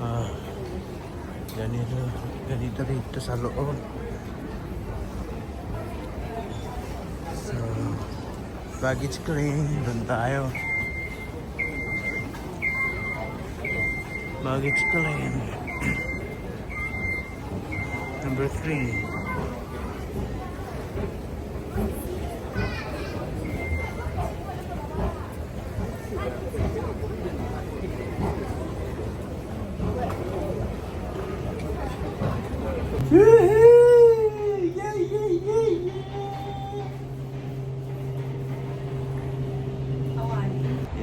Ah, ganito rito sa loob. So, baggage claim, doon tayo. Baggage claim. Number 3.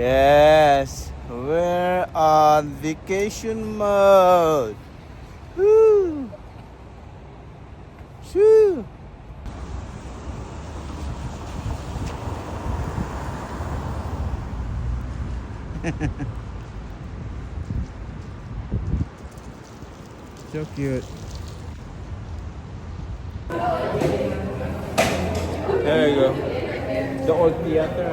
Yes, we're on vacation mode. Woo! Shoo! So cute. There you go. The old theater.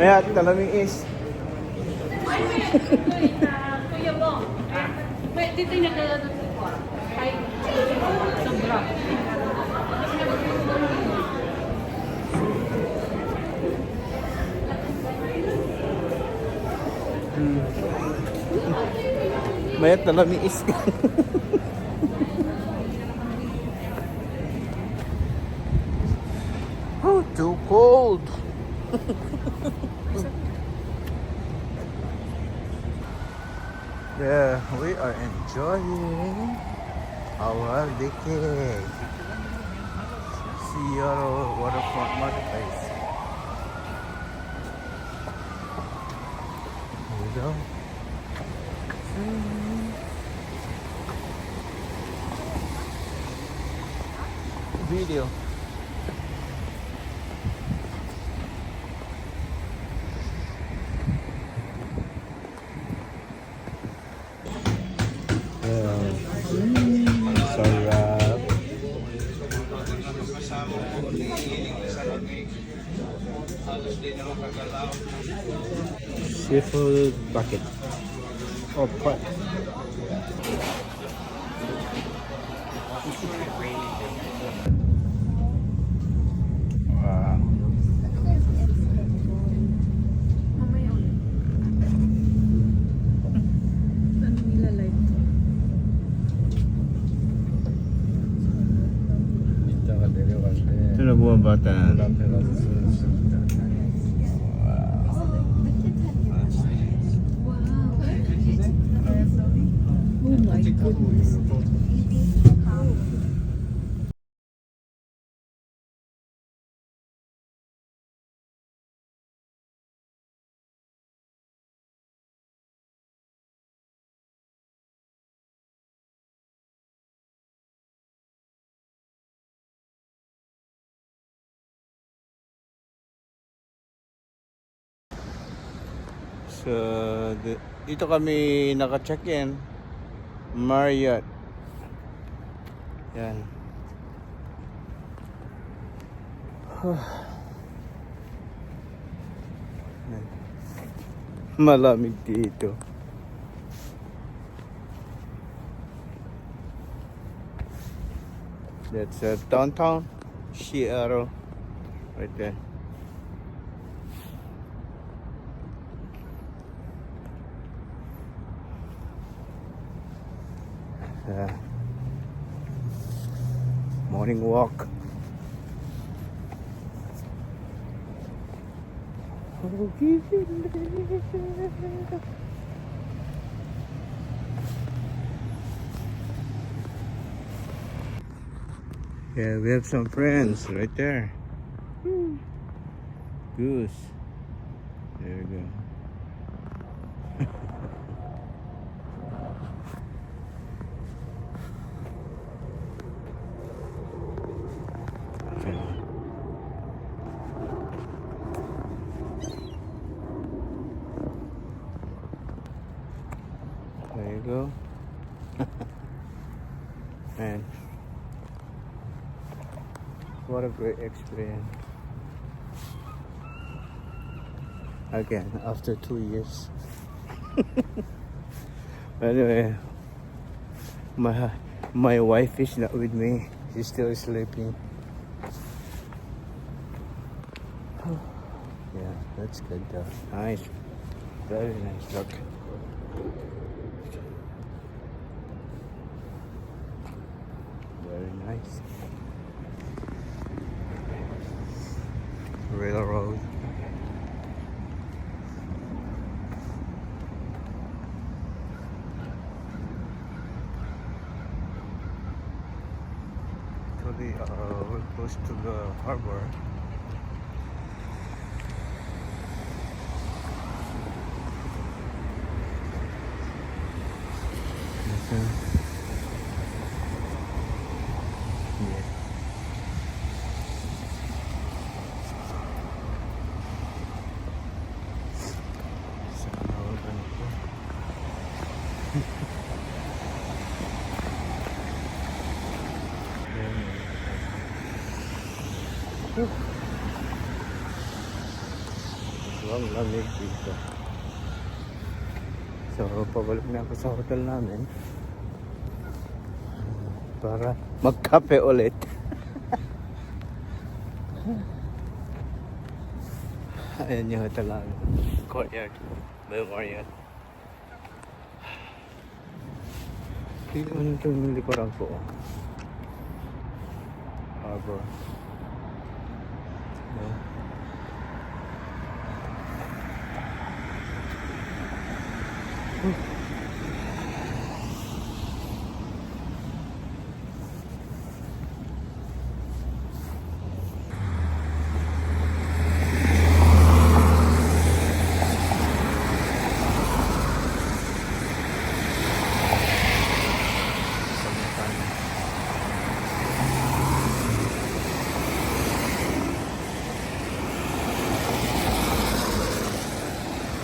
Maya, talaming is. Kuya mo, dito yung naglalaro ko. Ay, sobra. Maya, talaming is. Oh, too cold. Yeah, we are enjoying our vacation. See your waterfront marketplace. Here we go. Video. Sarap. Seafood bucket. Oh, pot. Wow. Ito na bumabata. Oh my goodness. So, dito kami naka-check-in. Marriott. Yan. Malamig dito. That's downtown Seattle. Right there. Morning walk. Yeah, we have some friends right there. Goose. There we go. There you go. Man, what a great experience. Again, after 2 years. Anyway, my wife is not with me. She's still sleeping. Yeah, that's good though. Nice. Very nice. Look. Very nice. Railroad. Actually, we're close to the harbor. Okay. Yeah. Sana wag ano po. Ang lamig dito. So, pabalik na ako sa hotel namin para magkape ulit. Ayan yung hotel namin. Courtyard. Memorial. Tignan mo ito yung likuran ko. Harbor. Yeah.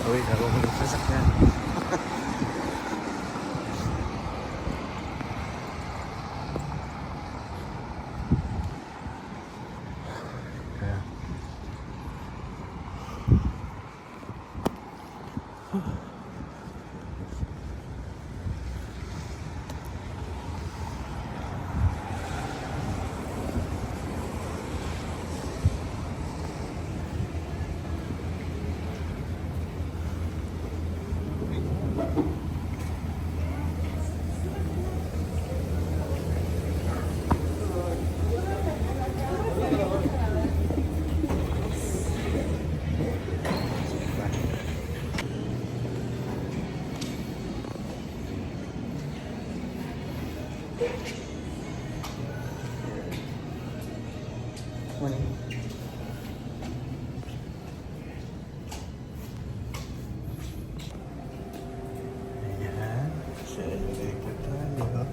Uy, ako mo ng sasakyan. Yeah. Morning. Ayan. So, elevator tayo.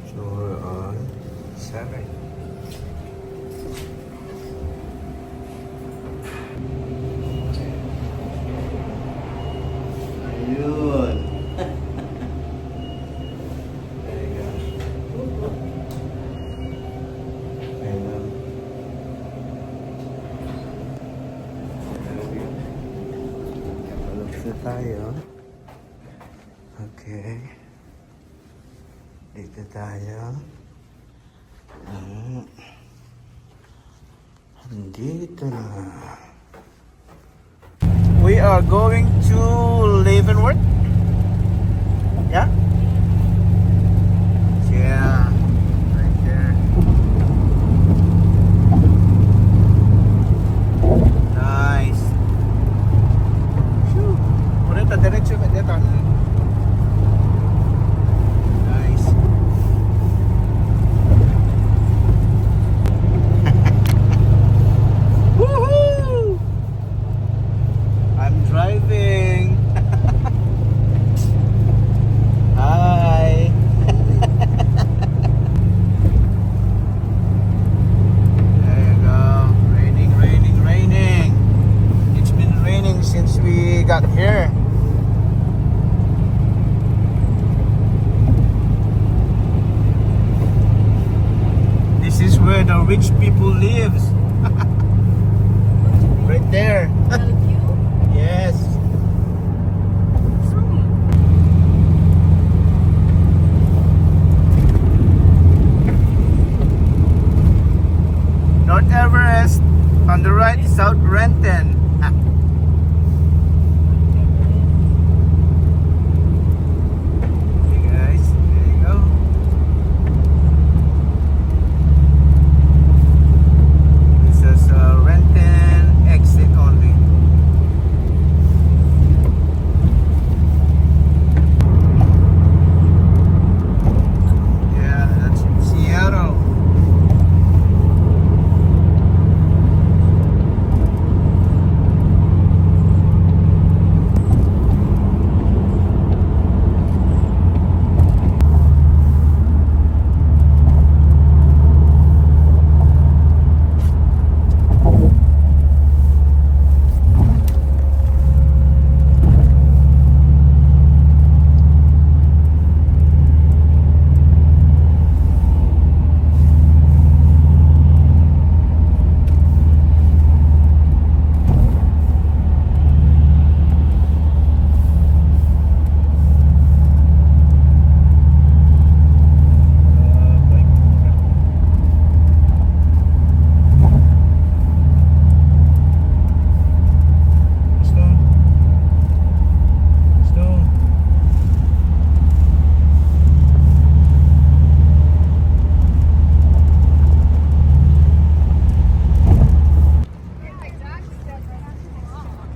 So, we're on 7. Ayun. There you go. Ayun. Palabas na tayo. Okay. Dito tayo. Dito na. We are going to Leavenworth. Yeah? Yeah. Right there. Nice. Shoo. Ahorita derecho dito. Nice. Woohoo! I'm driving. Hi. There you go. Raining, raining, raining. It's been raining since we got here. rich people lives. Right there. Yes. North Everest. On the right, South Renton. Hey guys, there you go. It says Renton exit only. Yeah, that's Seattle.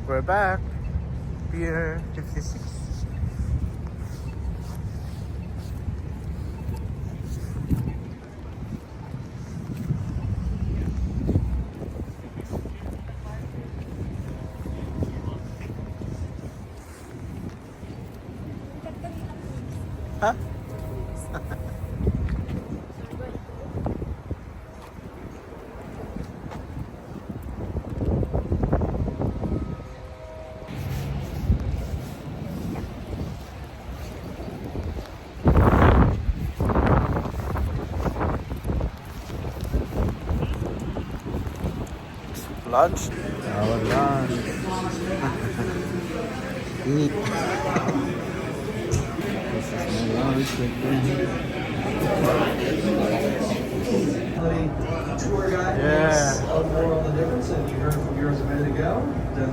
We're back. Pier 56. Huh? Lunch. Our lunch. Eat. This is my lunch right there. Tour guide Yeah. out more on the difference, and you heard from yours a minute ago. Then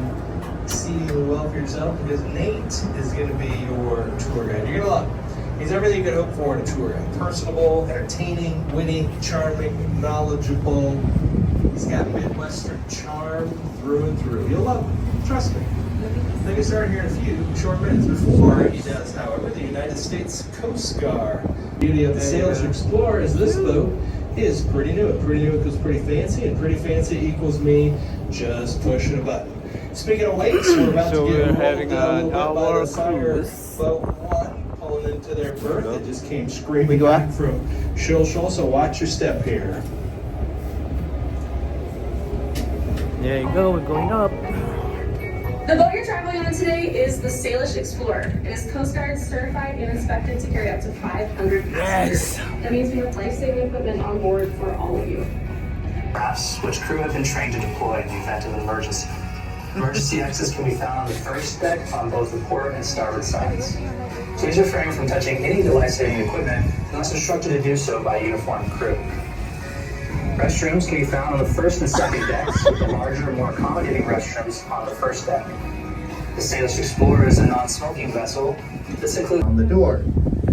see well for yourself, because Nate is going to be your tour guide. You're going to love him. He's everything you could hope for in a tour guide. Personable, entertaining, witty, charming, knowledgeable. He's got Midwestern charm through and through. You'll love him. Trust me. They can start here in a few short minutes. Before he does, however, the United States Coast Guard. The beauty of the Sailors Explorer is this boat is pretty new. Pretty new equals pretty fancy, and pretty fancy equals me just pushing a button. Speaking of weights, we're about So to get we're having rolled an a little bit by hour the fire cruise. boat one pulling into their berth. They just came screaming We go back up. from Shoal, so watch your step here. There you go, we're going up. The boat you're traveling on today is the Salish Explorer. It is Coast Guard certified and inspected to carry up to 500 passengers. That means we have life-saving equipment on board for all of you. Rafts, which crew have been trained to deploy in the event of an emergency. Emergency exits can be found on the first deck on both the port and starboard sides. Please refrain from touching any of the life-saving equipment unless instructed to do so by a uniformed crew. Restrooms can be found on the first and second decks, with the larger, more accommodating restrooms on the first deck. The Salish Explorer is a non-smoking vessel. This includes on the door.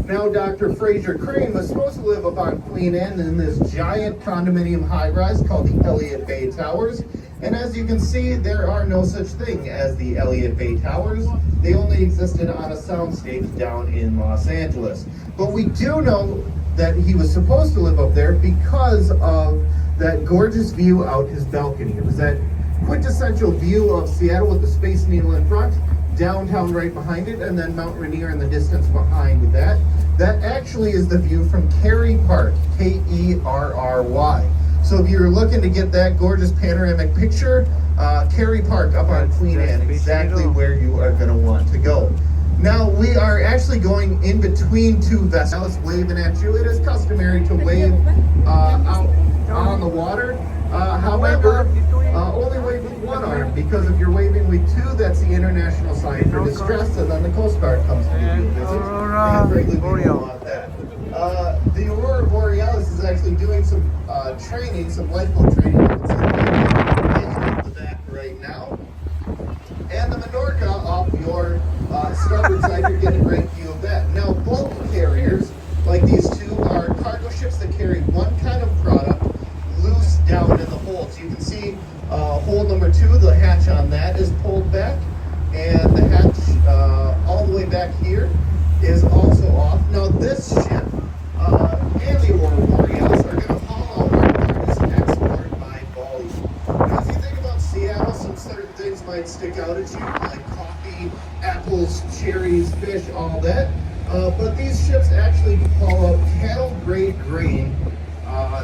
Now, Dr. Fraser Crane was supposed to live up on Queen Anne in this giant condominium high-rise called the Elliott Bay Towers. And as you can see, there are no such thing as the Elliott Bay Towers. They only existed on a soundstage down in Los Angeles. But we do know that he was supposed to live up there because of that gorgeous view out his balcony. It was that quintessential view of Seattle with the Space Needle in front, downtown right behind it, and then Mount Rainier in the distance behind that. That actually is the view from Kerry Park, Kerry. So if you're looking to get that gorgeous panoramic picture, Kerry Park up on Queen Anne, exactly where you are going to want to go. Now we are actually going in between two vessels, waving at you. It is customary to wave out on the water. However, only wave with one arm, because if you're waving with two, that's the international sign for distress, and then the Coast Guard comes to give you a visit. And greatly we don't want that. The Aurora Borealis is actually doing some training, some lifeboat training. You can see the back right now. And the Menorca off your starboard side, you're getting a great view of that. Now, bulk carriers like these two are cargo ships that carry one kind of product loose down in the hold. So you can see hold number 2, the hatch on that is pulled back, and the hatch all the way back here is also off. Now, this ship and the Aurora Borealis are going to haul out our largest export by volume. Now, if you think about Seattle, some certain things might stick out at you, like coffee, apples, cherries, fish, all that. But these ships actually haul out cattle-grade grain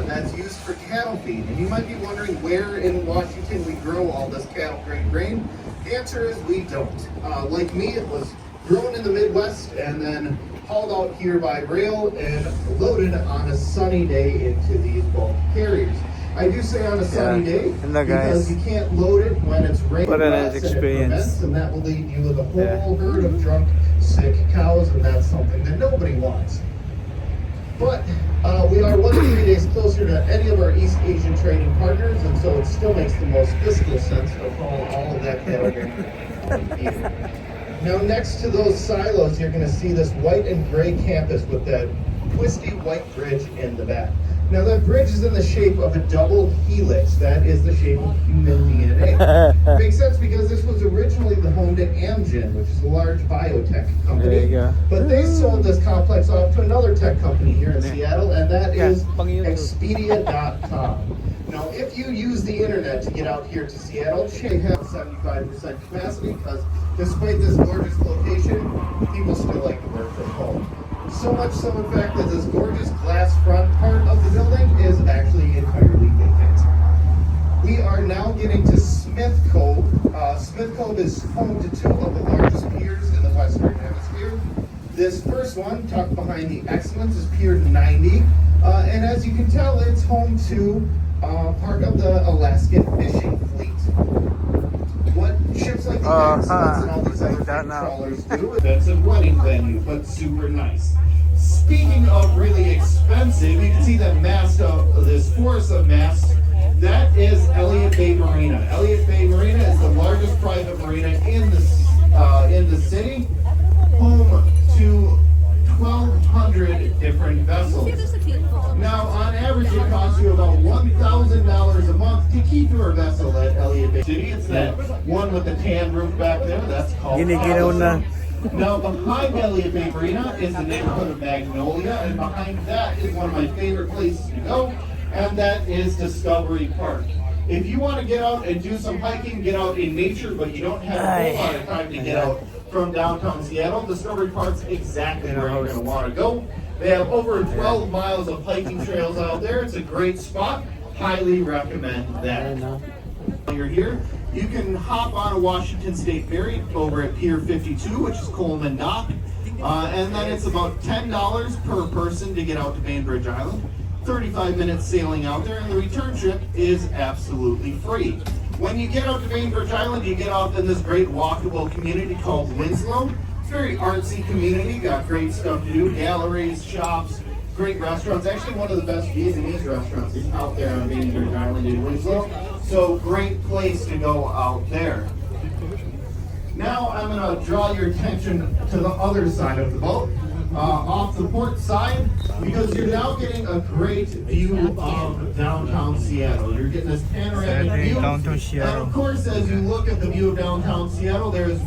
that's used for cattle feed. And you might be wondering where in Washington we grow all this cattle-grade grain. The answer is we don't. Like me, it was grown in the Midwest and then hauled out here by rail and loaded on a sunny day into these bulk carriers. I do say on a sunny day because you can't load it when it's raining. What an experience. And that will leave you with a whole herd of drunk, sick cows, and that's something that nobody wants. But we are 1 to 3 days closer to any of our East Asian trading partners, and so it still makes the most fiscal sense to haul all of that cattle on here. Now, next to those silos, you're going to see this white and gray campus with that twisty white bridge in the back. Now, that bridge is in the shape of a double helix. That is the shape of human DNA. Makes sense because this was originally the home to Amgen, which is a large biotech company. There you go. But they sold this complex off to another tech company here in Seattle, and that is Expedia.com. Now, if you use the internet to get out here to Seattle, they have 75% capacity because despite this gorgeous location, people still like to work from home. So much so, in fact, that this gorgeous glass front part of the building is actually entirely vacant. We are now getting to Smith Cove. Smith Cove is home to 2 of the largest piers in the Western Hemisphere. This first one, tucked behind the Excellence, is Pier 90. And as you can tell, it's home to part of the Alaskan fishing fleet. What ships like the Excellence and all these other big trawlers do, that's a wedding venue, but super nice. Speaking of really expensive, you can see that mast of this forest of masts. That is Elliott Bay Marina. Elliott Bay Marina is the largest private marina in the city, home to 1,200 different vessels. Now, on average, it costs you about $1,000 a month to keep your vessel at Elliott Bay City. It's that one with the tan roof back there. That's called Now, behind Elliott Bay Marina is the neighborhood of Magnolia, and behind that is one of my favorite places to go, and that is Discovery Park. If you want to get out and do some hiking, get out in nature, but you don't have a whole lot of time to get out from downtown Seattle, Discovery Park's exactly where you're going to want to go. They have over 12 miles of hiking trails out there. It's a great spot. Highly recommend that. While you're here, you can hop on a Washington State Ferry over at Pier 52, which is Coleman Dock. And then it's about $10 per person to get out to Bainbridge Island. 35 minutes sailing out there, and the return trip is absolutely free. When you get out to Bainbridge Island, you get off in this great walkable community called Winslow. It's a very artsy community, got great stuff to do, galleries, shops, great restaurants. Actually, one of the best Vietnamese restaurants is out there on Bainbridge Island in Winslow. So, great place to go out there. Now, I'm going to draw your attention to the other side of the boat. Off the port side, because you're now getting a great view of downtown Seattle. You're getting this panoramic view. And of course, as you look at the view of downtown Seattle, there's